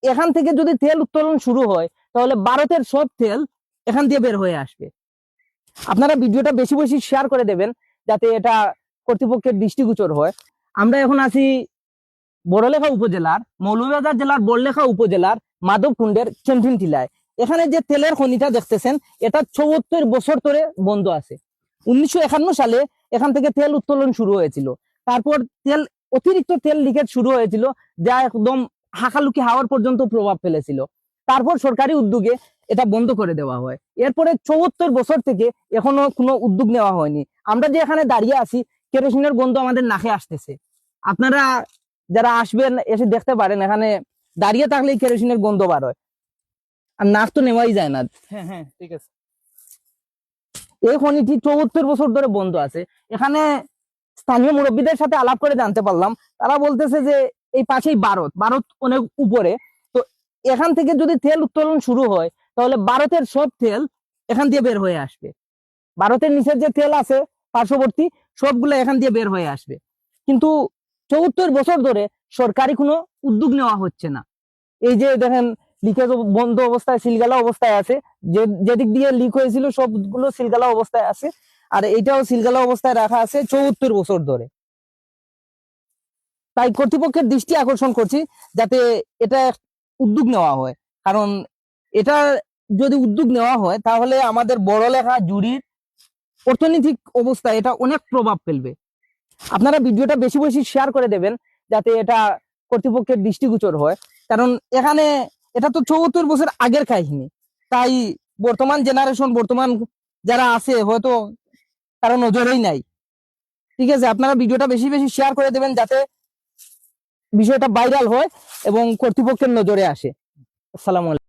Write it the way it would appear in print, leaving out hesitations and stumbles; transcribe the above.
এখান থেকে যদি তেল উত্তোলন শুরু হয় তাহলে ভারতের সব তেল এখান দিয়ে বের হয়ে আসবে। আপনারা ভিডিওটা বেশি বেশি শেয়ার করে দেবেন যাতে এটা কর্তৃপক্ষের দৃষ্টিগোচর হয়। আমরা এখন আছি বড়লেখা উপজেলার মৌলভীবাজার জেলার বড়লেখা উপজেলার মাধবকুণ্ডের ক্যান্টিন টিলায়। এখানে যে তেলের খনিটা দেখতেছেন এটা ৭৪ বছর ধরে বন্ধ আছে। ১৯৫১ সালে এখান থেকে তেল উত্তোলন শুরু হয়েছিল। তারপর অতিরিক্ত তেল লিকেজ শুরু হয়েছিল, যা একদম হাকালুকি হাওয়ার পর্যন্ত প্রভাব ফেলেছিল। তারপর সরকারি উদ্যোগে এটা বন্ধ করে দেওয়া হয়। এরপরে ৭৪ বছর থেকে এখনো কোনো উদ্যোগ নেওয়া হয়নি। আমরা যে এখানে দাঁড়িয়ে আছি, কেরোসিনের গন্ধ আমাদের নাকে আসতেছে। আপনারা যারা আসবেন এসে দেখতে পারেন, এখানে দাঁড়িয়ে থাকলেই কেরোসিনের গন্ধ বার হয়, আর নাক তো নেওয়াই যায় না। হ্যাঁ হ্যাঁ ঠিক আছে। এই খনিটি ৭৪ বছর ধরে বন্ধ আছে। এখানে স্থানীয় মুরব্বীদের সাথে আলাপ করে জানতে পারলাম, তারা বলতেছে যে এই পাশেই ভারত অনেক উপরে, তো এখান থেকে যদি তেল উত্তোলন শুরু হয় তাহলে ভারতের সব তেল এখান দিয়ে বের হয়ে আসবে। ভারতের নিচের যে তেল আছে পার্শ্ববর্তী, সবগুলো এখান দিয়ে বের হয়ে আসবে। কিন্তু ৭৪ বছর ধরে সরকারি কোনো উদ্যোগ নেওয়া হচ্ছে না। এই যে দেখেন লিকেজ বন্ধ অবস্থায় সিলগালা অবস্থায় আছে, যেদিক দিয়ে লিক হয়েছিল সবগুলো সিলগালা অবস্থায় আছে, আর এটাও সিলগালা অবস্থায় রাখা আছে ৭৪ বছর ধরে। তাই কর্তৃপক্ষের দৃষ্টি আকর্ষণ করছি যাতে এটা উদ্যোগ নেওয়া হয়, কারণ এটা যদি উদ্যোগ নেওয়া হয় তাহলে আমাদের বড়লেখা জুড়ির অর্থনৈতিক অবস্থা এটা অনেক প্রভাব ফেলবে। আপনারা ভিডিওটা বেশি বেশি শেয়ার করে দেবেন যাতে এটা কর্তৃপক্ষের দৃষ্টিগোচর হয়, কারণ এখানে এটা তো ৭৪ বছর আগের কাহিনী। তাই বর্তমান জেনারেশন, বর্তমান যারা আছে হয়তো কারো নজরেই নাই। ঠিক আছে, আপনারা ভিডিওটা বেশি বেশি শেয়ার করে দেবেন যাতে বিষয়টা ভাইরাল হয় এবং কর্তৃপক্ষের নজরে আসে। আসসালামু আলাইকুম।